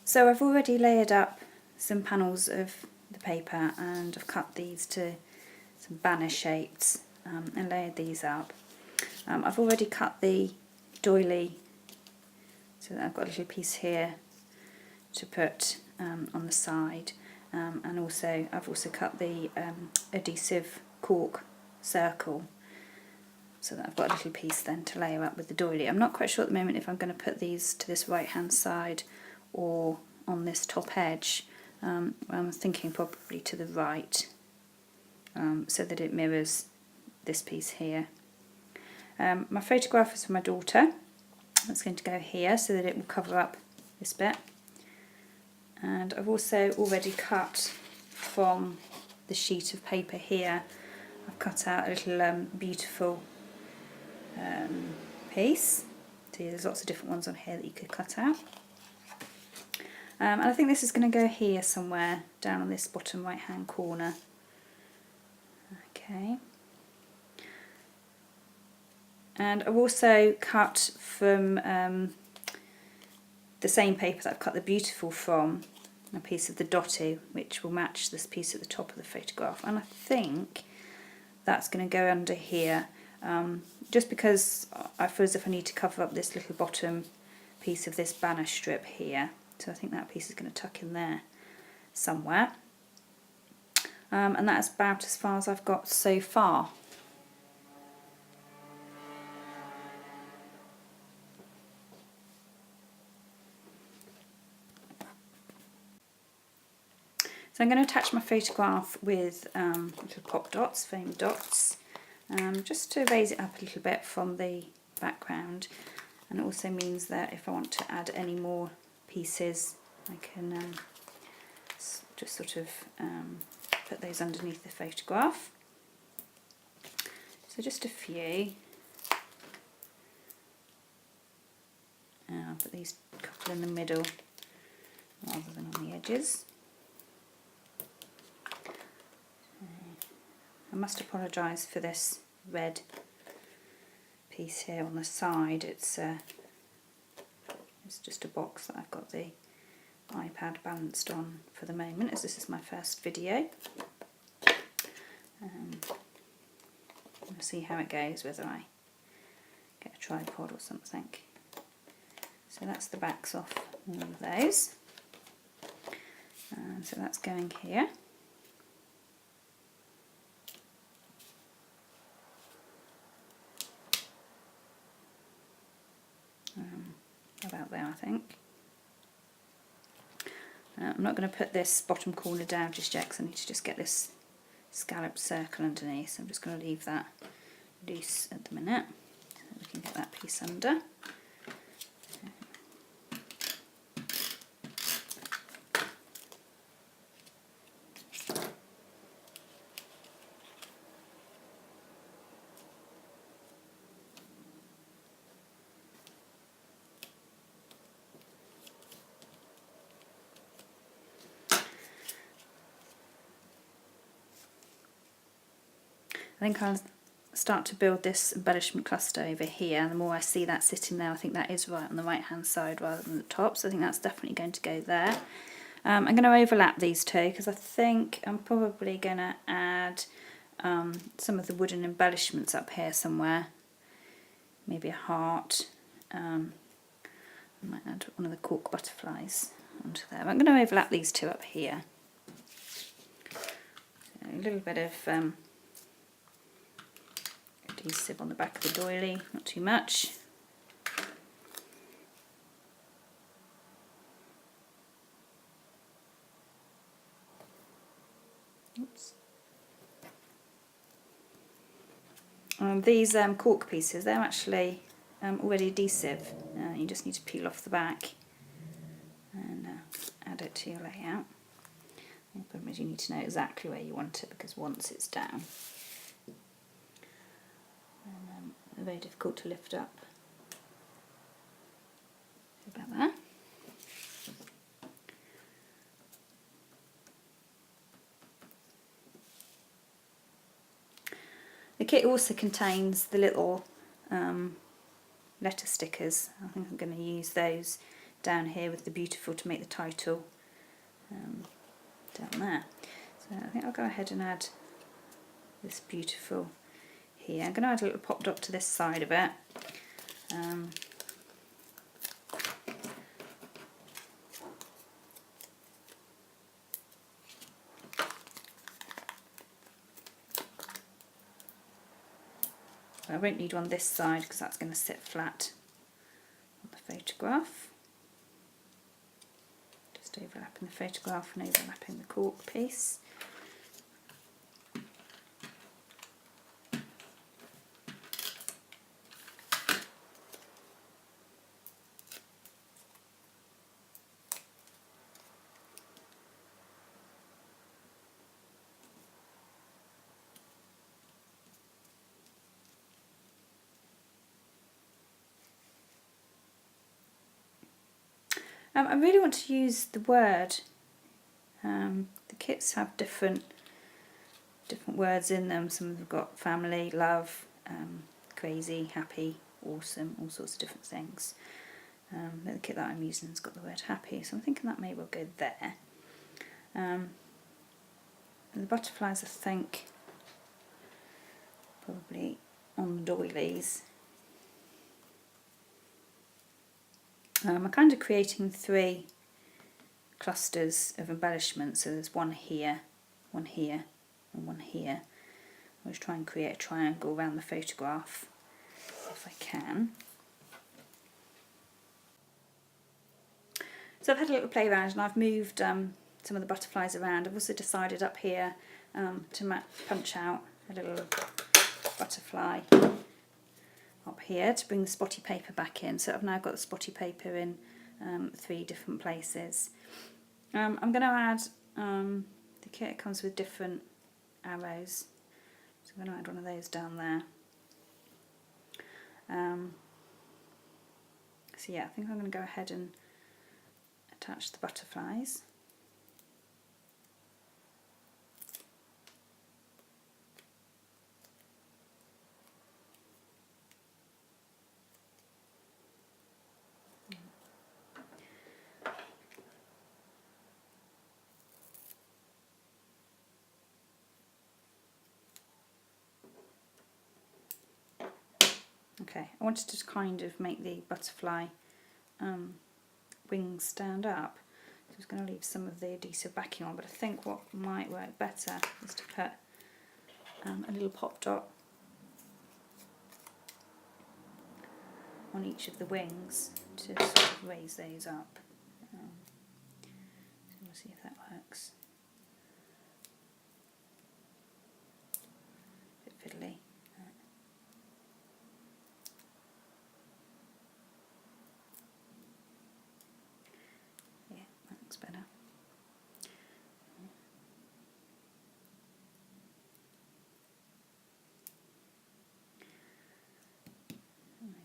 So I've already layered up some panels of the paper and I've cut these to some banner shapes and layered these up. I've already cut the doily so that I've got a little piece here to put on the side, and I've also cut the adhesive cork circle so that I've got a little piece then to layer up with the doily. I'm not quite sure at the moment if I'm going to put these to this right hand side or on this top edge. I'm thinking probably to the right, so that it mirrors this piece here. My photograph is for my daughter. That's going to go here so that it will cover up this bit. And I've also already cut from the sheet of paper here, I've cut out a little beautiful piece. See, there's lots of different ones on here that you could cut out. And I think this is going to go here somewhere, down on this bottom right hand corner. Okay. And I've also cut from the same paper that I've cut the beautiful from, a piece of the dotty which will match this piece at the top of the photograph, and I think that's going to go under here, just because I feel as if I need to cover up this little bottom piece of this banner strip here, so I think that piece is going to tuck in there somewhere, and that's about as far as I've got so far. So I'm going to attach my photograph with little pop dots, foam dots, just to raise it up a little bit from the background, and it also means that if I want to add any more pieces I can just sort of put those underneath the photograph. So just a few. I'll put these couple in the middle rather than on the edges. I must apologise for this red piece here on the side. It's just a box that I've got the iPad balanced on for the moment, as this is my first video. We'll see how it goes, whether I get a tripod or something. So that's the backs off all of those. So that's going here. About there, I think. I'm not going to put this bottom corner down just yet because I need to just get this scalloped circle underneath, so I'm just going to leave that loose at the minute so we can get that piece under. I think I'll start to build this embellishment cluster over here, and the more I see that sitting there, I think that is right on the right hand side rather than the top, so I think that's definitely going to go there. I'm going to overlap these two because I think I'm probably going to add some of the wooden embellishments up here somewhere, maybe a heart. I might add one of the cork butterflies onto there. I'm going to overlap these two up here. So a little bit of adhesive on the back of the doily, not too much. Oops. These cork pieces, they're actually already adhesive. You just need to peel off the back and add it to your layout. The problem is you need to know exactly where you want it, because once it's down, they're very difficult to lift up. About that. The kit also contains the little letter stickers. I think I'm going to use those down here with the beautiful to make the title down there. So I think I'll go ahead and add this beautiful here. I'm going to add a little pop dot to this side of it. I won't need one this side because that's going to sit flat on the photograph. Just overlapping the photograph and overlapping the cork piece. I really want to use the word. The kits have different words in them. Some of them have got family, love, crazy, happy, awesome, all sorts of different things. But the kit that I'm using has got the word happy, so I'm thinking that may well go there. And the butterflies, I think, probably on the doilies. I'm kind of creating 3 clusters of embellishment, so there's one here, and one here. I'll just try and create a triangle around the photograph if I can. So I've had a little play around and I've moved some of the butterflies around. I've also decided up here to punch out a little butterfly up here to bring the spotty paper back in. So I've now got the spotty paper in 3 different places. I'm going to add, the kit comes with different arrows, so I'm going to add one of those down there. So yeah, I think I'm going to go ahead and attach the butterflies. Okay, I wanted to kind of make the butterfly wings stand up. So I was going to leave some of the adhesive backing on, but I think what might work better is to put a little pop dot on each of the wings to sort of raise those up. So we'll see if that works. A bit fiddly. Yeah, that looks better.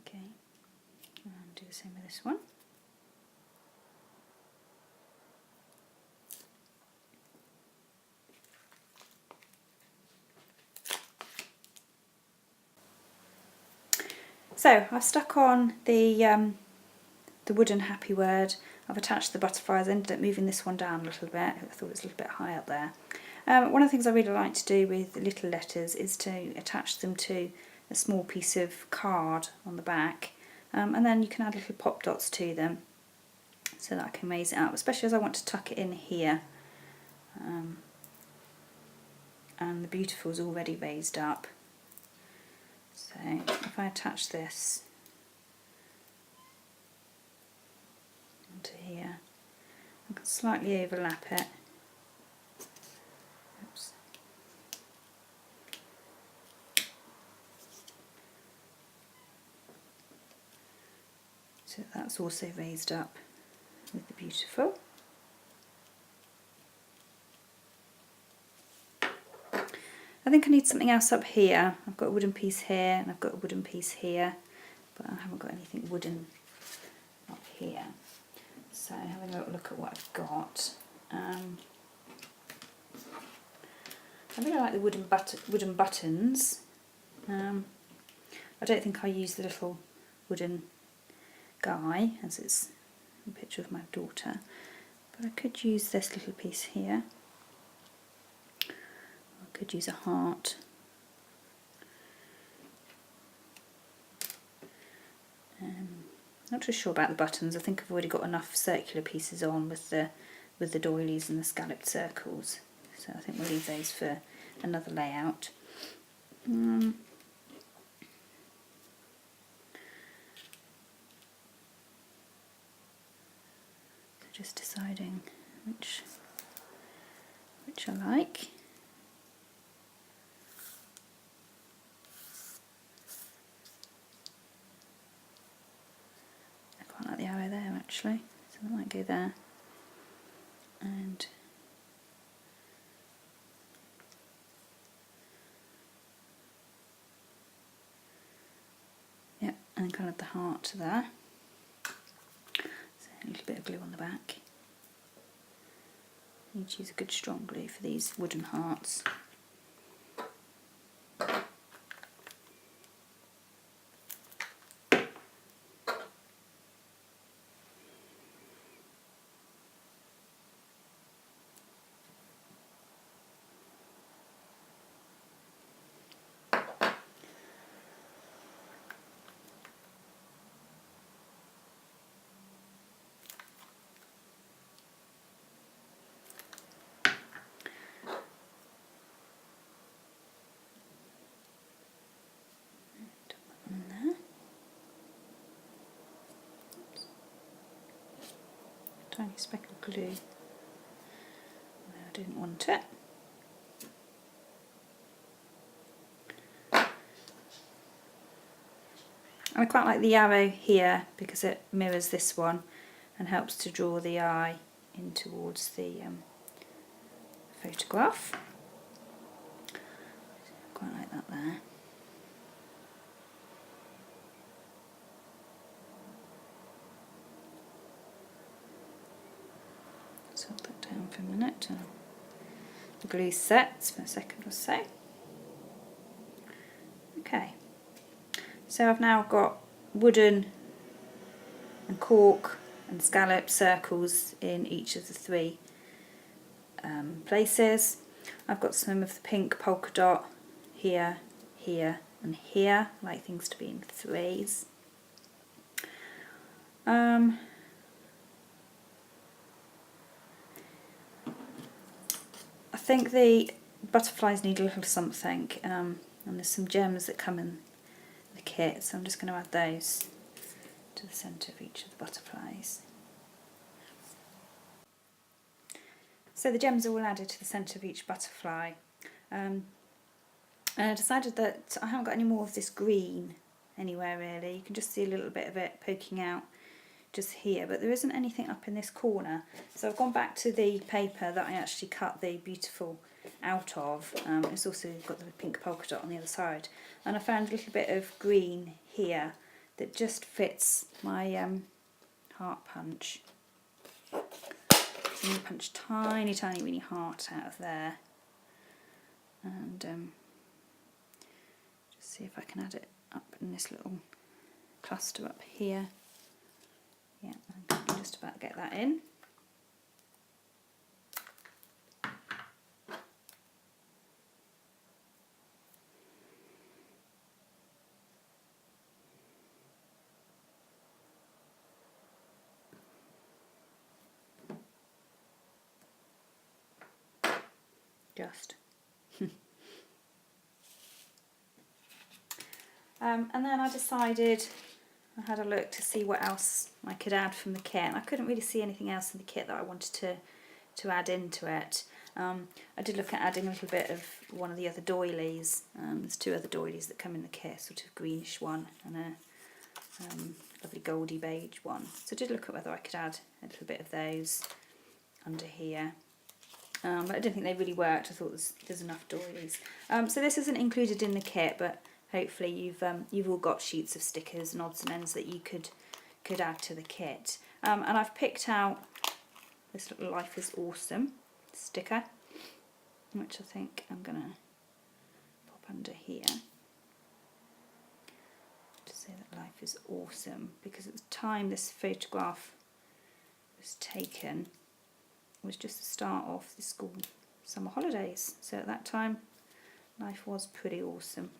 Okay, and do the same with this one. So I've stuck on the wooden happy word. I've attached the butterflies. I ended up moving this one down a little bit. I thought it was a little bit high up there. One of the things I really like to do with little letters is to attach them to a small piece of card on the back, and then you can add little pop dots to them so that I can raise it up, especially as I want to tuck it in here. And the beautiful's already raised up. So if I attach this onto here, I can slightly overlap it. Oops. So that's also raised up with the beautiful. I think I need something else up here. I've got a wooden piece here and I've got a wooden piece here, but I haven't got anything wooden up here. So having a little look at what I've got. I really like the wooden buttons. I don't think I use the little wooden guy, as it's a picture of my daughter, but I could use this little piece here. I could use a heart. Not too sure about the buttons. I think I've already got enough circular pieces on with the doilies and the scalloped circles, so I think we'll leave those for another layout. So just deciding which I like. I quite like the arrow there actually, so that might go there. And yep, and kind of the heart there. So a little bit of glue on the back. You need to use a good strong glue for these wooden hearts. Tiny speck of glue. No, I didn't want it. I quite like the arrow here because it mirrors this one and helps to draw the eye in towards the photograph. Quite like that there. So hold that down for a minute. The glue sets for a second or so. Okay, so I've now got wooden and cork and scallop circles in each of the three places. I've got some of the pink polka dot here, here and here. I like things to be in threes. I think the butterflies need a little something, and there's some gems that come in the kit, so I'm just going to add those to the centre of each of the butterflies. So the gems are all added to the centre of each butterfly. And I decided that I haven't got any more of this green anywhere really. You can just see a little bit of it poking out just here, but there isn't anything up in this corner. So I've gone back to the paper that I actually cut the beautiful out of. It's also got the pink polka dot on the other side. And I found a little bit of green here that just fits my heart punch. So I'm going to punch tiny, tiny, weeny heart out of there. And just see if I can add it up in this little cluster up here. Yeah, I can just about get that in. Just. And then I decided, I had a look to see what else I could add from the kit, and I couldn't really see anything else in the kit that I wanted to add into it. I did look at adding a little bit of one of the other doilies. There's two other doilies that come in the kit, sort of greenish one and a lovely goldy beige one. So I did look at whether I could add a little bit of those under here. But I didn't think they really worked. I thought there's enough doilies. So this isn't included in the kit, but hopefully you've all got sheets of stickers and odds and ends that you could add to the kit. And I've picked out this little Life is Awesome sticker, which I think I'm going to pop under here to say that life is awesome, because at the time this photograph was taken was just the start of the school summer holidays. So at that time, life was pretty awesome.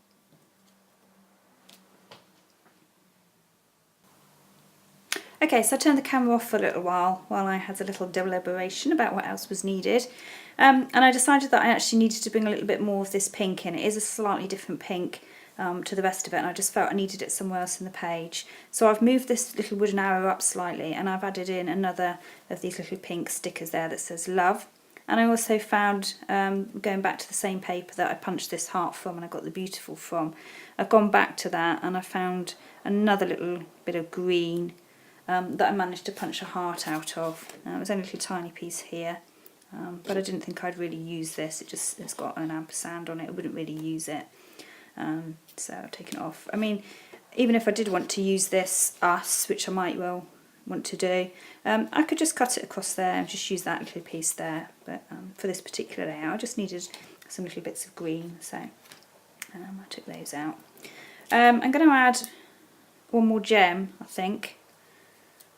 Okay, so I turned the camera off for a little while I had a little deliberation about what else was needed. And I decided that I actually needed to bring a little bit more of this pink in. It is a slightly different pink to the rest of it, and I just felt I needed it somewhere else in the page. So I've moved this little wooden arrow up slightly, and I've added in another of these little pink stickers there that says love. And I also found, going back to the same paper that I punched this heart from and I got the beautiful from, I've gone back to that and I found another little bit of green that I managed to punch a heart out of. It was only a little tiny piece here, but I didn't think I'd really use this. It's got an ampersand on it, I wouldn't really use it. So I've taken it off. I mean, even if I did want to use this us, which I might well want to do, I could just cut it across there and just use that little piece there. But for this particular layout, I just needed some little bits of green, so I took those out. I'm going to add one more gem, I think,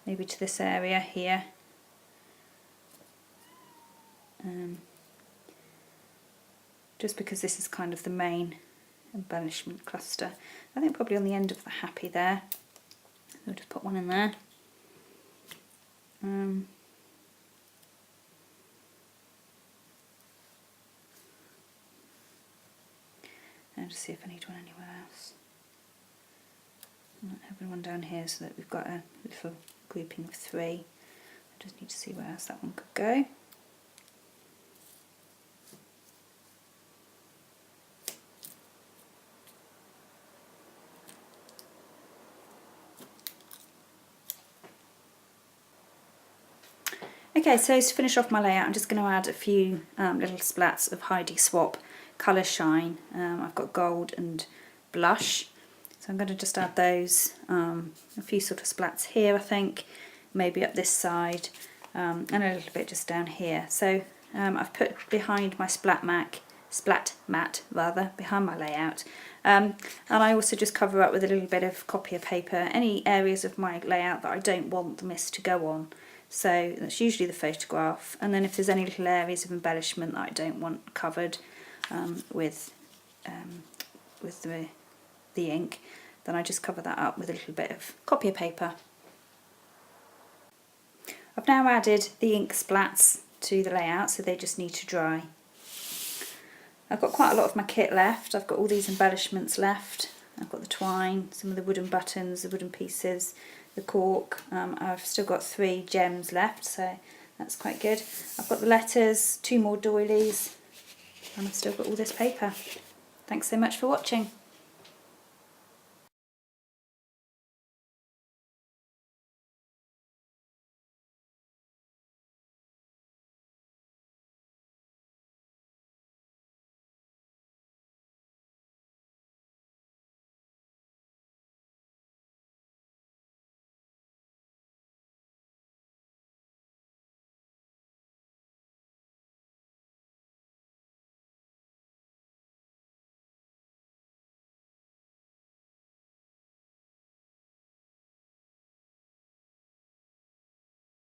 maybe to this area here. Just because this is kind of the main embellishment cluster. I think probably on the end of the happy there. I'll just put one in there. And just see if I need one anywhere else. I might have one down here so that we've got a little grouping of 3. I just need to see where else that one could go. Okay, so to finish off my layout, I'm just going to add a few little splats of Heidi Swap Colour Shine. I've got gold and blush, so I'm going to just add those, a few sort of splats here I think, maybe up this side, and a little bit just down here. So I've put behind my splat mat behind my layout, and I also just cover up with a little bit of copier paper any areas of my layout that I don't want the mist to go on. So that's usually the photograph, and then if there's any little areas of embellishment that I don't want covered with the ink, then I just cover that up with a little bit of copier paper. I've now added the ink splats to the layout, so they just need to dry. I've got quite a lot of my kit left. I've got all these embellishments left. I've got the twine, some of the wooden buttons, the wooden pieces, the cork. I've still got 3 gems left, so that's quite good. I've got the letters, 2 more doilies, and I've still got all this paper. Thanks so much for watching.